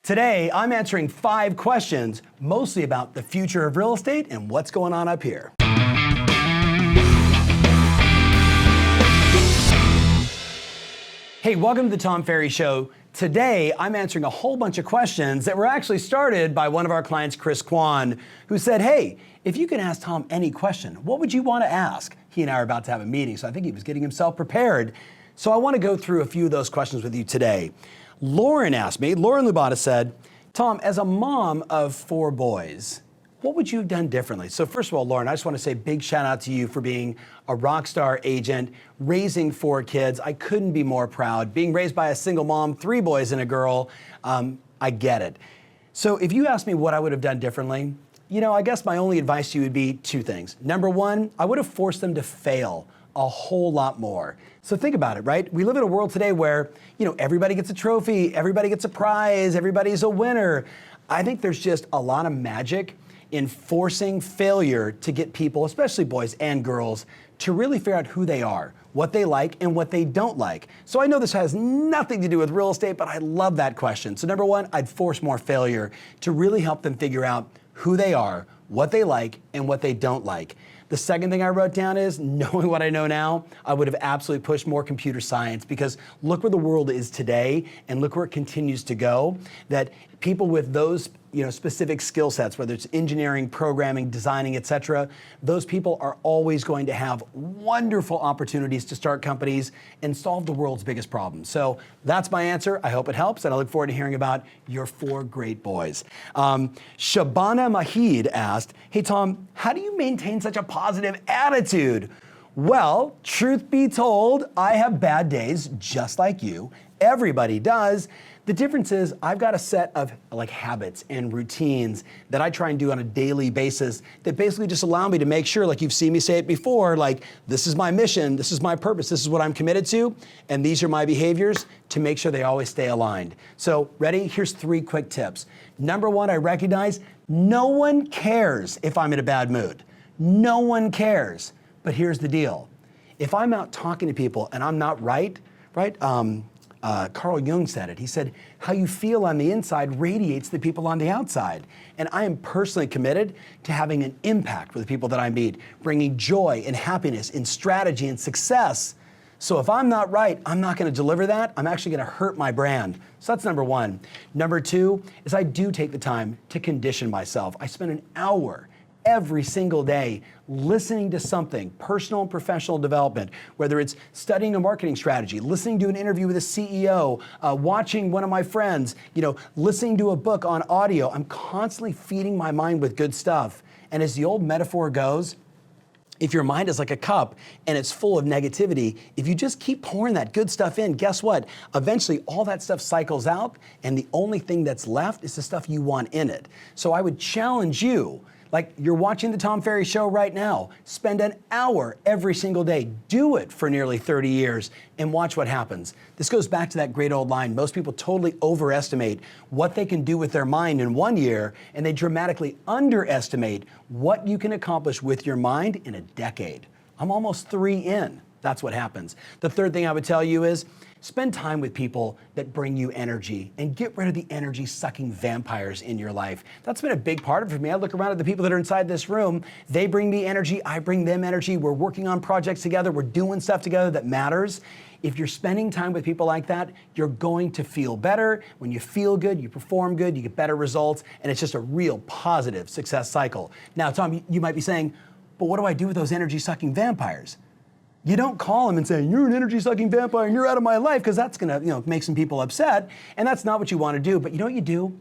Today, I'm answering 5 questions, mostly about the future of real estate and what's going on up here. Hey, welcome to the Tom Ferry Show. Today, I'm answering a whole bunch of questions that were actually started by one of our clients, Chris Kwan, who said, hey, if you can ask Tom any question, what would you want to ask? He and I are about to have a meeting, so I think he was getting himself prepared. So I want to go through a few of those questions with you today. Lauren asked me, Lauren Lubata said, Tom, as a mom of 4 boys, what would you have done differently? So first of all, Lauren, I just want to say big shout out to you for being a rock star agent, raising 4 kids. I couldn't be more proud. Being raised by a single mom, 3 boys and a girl, I get it. So if you asked me what I would have done differently, I guess my only advice to you would be 2 things. Number 1, I would have forced them to fail a whole lot more. So think about it, right? We live in a world today where, everybody gets a trophy, everybody gets a prize, everybody's a winner. I think there's just a lot of magic in forcing failure to get people, especially boys and girls, to really figure out who they are, what they like and what they don't like. So I know this has nothing to do with real estate, but I love that question. So number 1, I'd force more failure to really help them figure out who they are, what they like, and what they don't like. The second thing I wrote down is, knowing what I know now, I would have absolutely pushed more computer science, because look where the world is today and look where it continues to go, that people with those specific skill sets, whether it's engineering, programming, designing, etc., those people are always going to have wonderful opportunities to start companies and solve the world's biggest problems. So that's my answer. I hope it helps, and I look forward to hearing about your 4 great boys. Shabana Mahid asked, hey Tom, how do you maintain such a positive attitude? Well, truth be told, I have bad days just like you. Everybody does. The difference is I've got a set of habits and routines that I try and do on a daily basis that basically just allow me to make sure, like you've seen me say it before, this is my mission, this is my purpose, this is what I'm committed to, and these are my behaviors to make sure they always stay aligned. So ready? Here's 3 quick tips. Number 1, I recognize no one cares if I'm in a bad mood. No one cares. But here's the deal. If I'm out talking to people and I'm not right? Carl Jung said it. He said, how you feel on the inside radiates the people on the outside. And I am personally committed to having an impact with the people that I meet, bringing joy and happiness and strategy and success. So if I'm not right, I'm not going to deliver that. I'm actually going to hurt my brand. So that's number 1. Number 2 is I do take the time to condition myself. I spend an hour every single day listening to something, personal and professional development, whether it's studying a marketing strategy, listening to an interview with a CEO, watching one of my friends, listening to a book on audio. I'm constantly feeding my mind with good stuff. And as the old metaphor goes, if your mind is like a cup and it's full of negativity, if you just keep pouring that good stuff in, guess what? Eventually all that stuff cycles out, and the only thing that's left is the stuff you want in it. So I would challenge you, like you're watching the Tom Ferry Show right now, spend an hour every single day. Do it for nearly 30 years and watch what happens. This goes back to that great old line. Most people totally overestimate what they can do with their mind in 1 year, and they dramatically underestimate what you can accomplish with your mind in a decade. I'm almost 3 in. That's what happens. The third thing I would tell you is spend time with people that bring you energy and get rid of the energy-sucking vampires in your life. That's been a big part of it for me. I look around at the people that are inside this room. They bring me energy. I bring them energy. We're working on projects together. We're doing stuff together that matters. If you're spending time with people like that, you're going to feel better. When you feel good, you perform good, you get better results, and it's just a real positive success cycle. Now, Tom, you might be saying, but what do I do with those energy-sucking vampires? You don't call them and say, you're an energy-sucking vampire and you're out of my life, because that's gonna make some people upset, and that's not what you want to do. But you know what you do?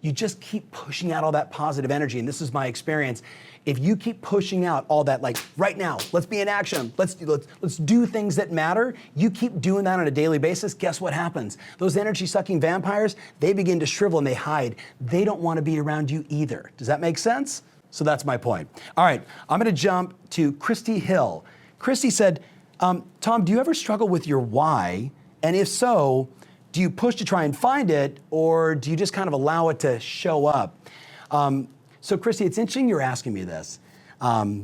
You just keep pushing out all that positive energy, and this is my experience. If you keep pushing out all that, right now, let's be in action, let's do things that matter, you keep doing that on a daily basis, guess what happens? Those energy-sucking vampires, they begin to shrivel and they hide. They don't want to be around you either. Does that make sense? So that's my point. All right, I'm gonna jump to Christy Hill. Christy said, Tom, do you ever struggle with your why? And if so, do you push to try and find it, or do you just kind of allow it to show up? So Christy, it's interesting you're asking me this. How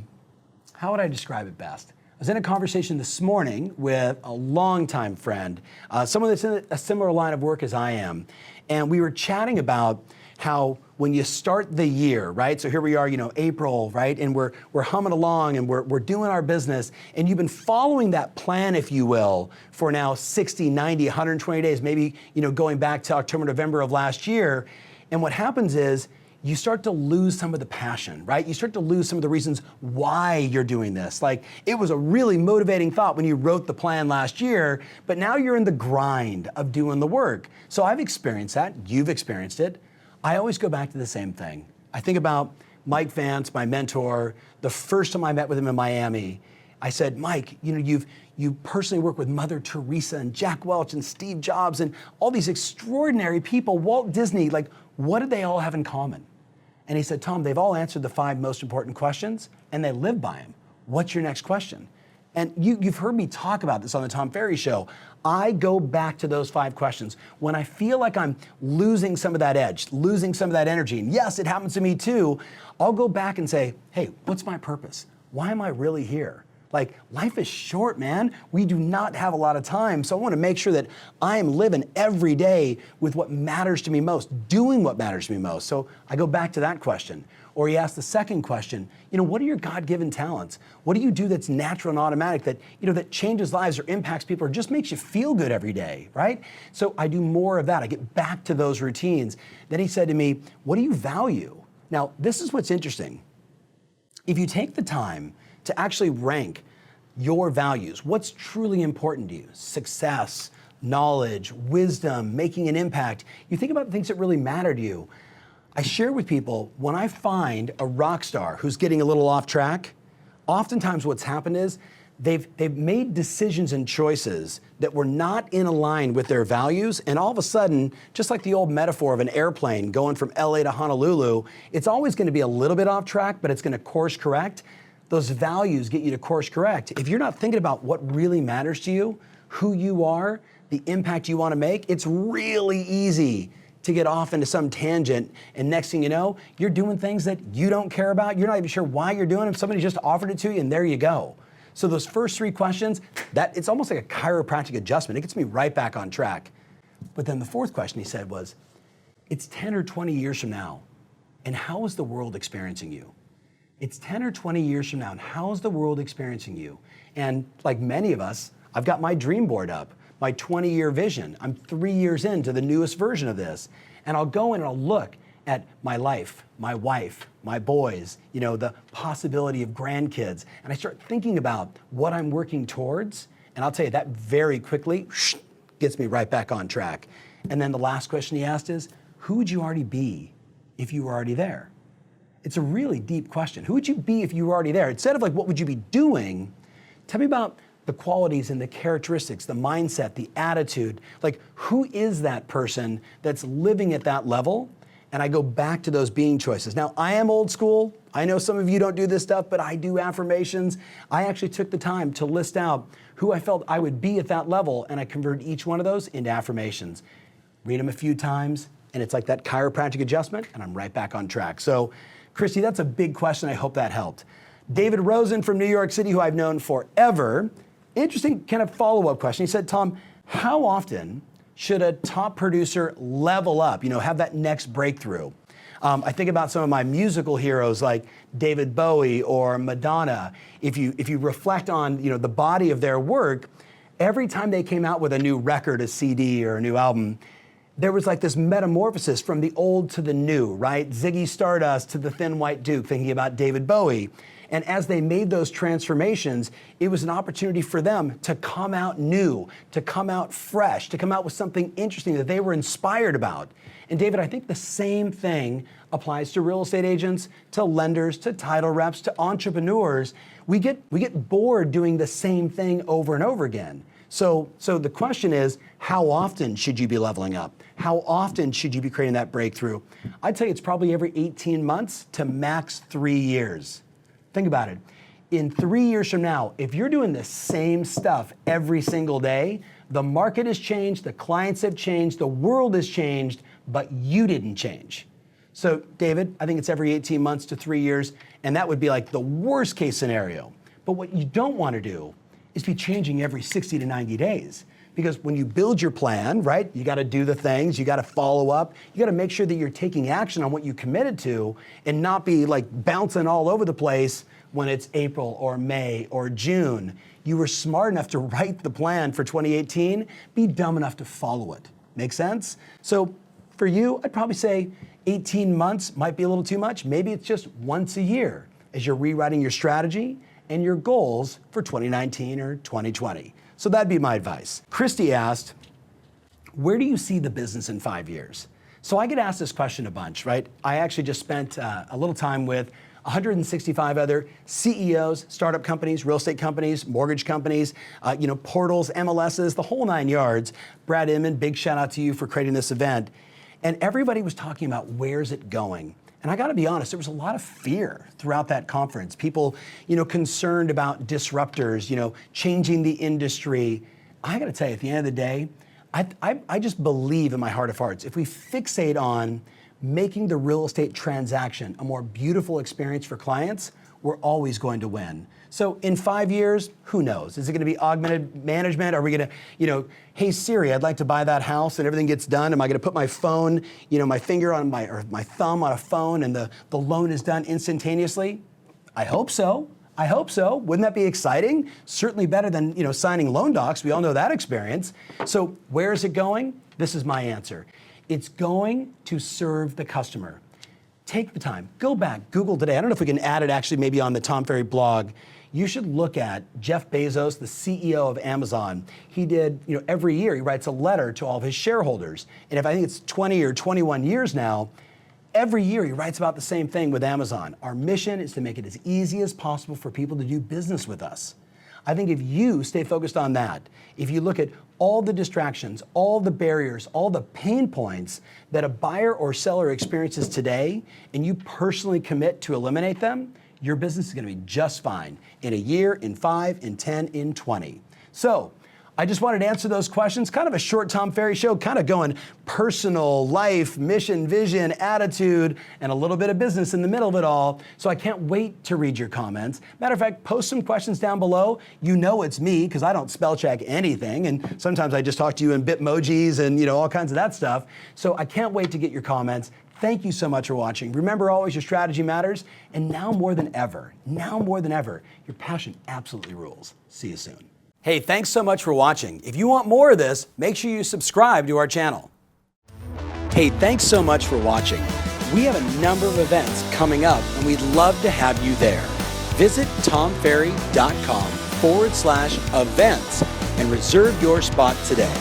would I describe it best? I was in a conversation this morning with a longtime friend, someone that's in a similar line of work as I am. And we were chatting about how when you start the year, right? So here we are, April, right? And we're humming along and we're doing our business. And you've been following that plan, if you will, for now 60, 90, 120 days, maybe, going back to October, November of last year. And what happens is, you start to lose some of the passion, right? You start to lose some of the reasons why you're doing this. Like, it was a really motivating thought when you wrote the plan last year, but now you're in the grind of doing the work. So I've experienced that. You've experienced it. I always go back to the same thing. I think about Mike Vance, my mentor. The first time I met with him in Miami, I said, Mike, you personally work with Mother Teresa and Jack Welch and Steve Jobs and all these extraordinary people, Walt Disney, like, what did they all have in common? And he said, Tom, they've all answered the 5 most important questions and they live by them. What's your next question? And you've heard me talk about this on the Tom Ferry Show. I go back to those 5 questions when I feel like I'm losing some of that edge, losing some of that energy. And yes, it happens to me too. I'll go back and say, hey, what's my purpose? Why am I really here? Like, life is short, man. We do not have a lot of time. So I want to make sure that I am living every day with what matters to me most, doing what matters to me most. So I go back to that question. Or he asked the second question, what are your God-given talents? What do you do that's natural and automatic that, that changes lives or impacts people or just makes you feel good every day, right? So I do more of that. I get back to those routines. Then he said to me, what do you value? Now, this is what's interesting. If you take the time to actually rank your values, what's truly important to you, success, knowledge, wisdom, making an impact, you think about the things that really matter to you. I share with people, when I find a rock star who's getting a little off track, oftentimes what's happened is they've made decisions and choices that were not in line with their values, and all of a sudden, just like the old metaphor of an airplane going from LA to Honolulu, it's always going to be a little bit off track, but it's going to course correct. Those values get you to course correct. If you're not thinking about what really matters to you, who you are, the impact you want to make, it's really easy to get off into some tangent. And next thing you know, you're doing things that you don't care about. You're not even sure why you're doing them. Somebody just offered it to you and there you go. So those first 3 questions, it's almost like a chiropractic adjustment. It gets me right back on track. But then the 4th question he said was, it's 10 or 20 years from now, and how is the world experiencing you? It's 10 or 20 years from now, and how is the world experiencing you? And like many of us, I've got my dream board up, my 20-year vision. I'm 3 years into the newest version of this. And I'll go in and I'll look at my life, my wife, my boys, the possibility of grandkids. And I start thinking about what I'm working towards. And I'll tell you, that very quickly gets me right back on track. And then the last question he asked is, who would you already be if you were already there? It's a really deep question. Who would you be if you were already there? Instead of like, what would you be doing? Tell me about the qualities and the characteristics, the mindset, the attitude. Like, who is that person that's living at that level? And I go back to those being choices. Now, I am old school. I know some of you don't do this stuff, but I do affirmations. I actually took the time to list out who I felt I would be at that level, and I converted each one of those into affirmations. Read them a few times, and it's like that chiropractic adjustment, and I'm right back on track. So, Christy, that's a big question. I hope that helped. David Rosen from New York City, who I've known forever. Interesting kind of follow-up question. He said, Tom, how often should a top producer level up, have that next breakthrough? I think about some of my musical heroes like David Bowie or Madonna. If you reflect on the body of their work, every time they came out with a new record, a CD, or a new album, there was like this metamorphosis from the old to the new, right? Ziggy Stardust to the Thin White Duke, thinking about David Bowie. And as they made those transformations, it was an opportunity for them to come out new, to come out fresh, to come out with something interesting that they were inspired about. And David, I think the same thing applies to real estate agents, to lenders, to title reps, to entrepreneurs. We get bored doing the same thing over and over again. So the question is, how often should you be leveling up? How often should you be creating that breakthrough? I'd say it's probably every 18 months to max 3 years. Think about it. In 3 years from now, if you're doing the same stuff every single day, the market has changed, the clients have changed, the world has changed, but you didn't change. So David, I think it's every 18 months to 3 years, and that would be like the worst case scenario. But what you don't want to do is be changing every 60 to 90 days. Because when you build your plan, right, you got to do the things, you got to follow up, you got to make sure that you're taking action on what you committed to and not be like bouncing all over the place when it's April or May or June. You were smart enough to write the plan for 2018, be dumb enough to follow it. Make sense? So for you, I'd probably say 18 months might be a little too much. Maybe it's just once a year as you're rewriting your strategy and your goals for 2019 or 2020. So that'd be my advice. Christy asked, where do you see the business in 5 years? So I get asked this question a bunch, right? I actually just spent a little time with 165 other CEOs, startup companies, real estate companies, mortgage companies, portals, MLSs, the whole 9 yards. Brad Inman, big shout out to you for creating this event. And everybody was talking about where's it going? And I got to be honest, there was a lot of fear throughout that conference. People, concerned about disruptors, changing the industry. I got to tell you, at the end of the day, I just believe in my heart of hearts, if we fixate on making the real estate transaction a more beautiful experience for clients, we're always going to win. So in 5 years, who knows? Is it going to be augmented management? Are we going to, hey Siri, I'd like to buy that house, and everything gets done. Am I going to put my phone, my finger on my thumb on a phone, and the loan is done instantaneously? I hope so. I hope so. Wouldn't that be exciting? Certainly better than, signing loan docs. We all know that experience. So where is it going? This is my answer. It's going to serve the customer. Take the time, go back, Google today. I don't know if we can add it actually maybe on the Tom Ferry blog. You should look at Jeff Bezos, the CEO of Amazon. He did, every year he writes a letter to all of his shareholders. And if I think it's 20 or 21 years now, every year he writes about the same thing with Amazon. Our mission is to make it as easy as possible for people to do business with us. I think if you stay focused on that, if you look at all the distractions, all the barriers, all the pain points that a buyer or seller experiences today, and you personally commit to eliminate them, your business is going to be just fine in a year, in 5, in 10, in 20. So I just wanted to answer those questions. Kind of a short Tom Ferry show, kind of going personal, life, mission, vision, attitude, and a little bit of business in the middle of it all. So I can't wait to read your comments. Matter of fact, post some questions down below. You know it's me because I don't spell check anything. And sometimes I just talk to you in Bitmojis and all kinds of that stuff. So I can't wait to get your comments. Thank you so much for watching. Remember always, your strategy matters. And now more than ever, your passion absolutely rules. See you soon. Hey, thanks so much for watching. If you want more of this, make sure you subscribe to our channel. Hey, thanks so much for watching. We have a number of events coming up, and we'd love to have you there. Visit tomferry.com/events and reserve your spot today.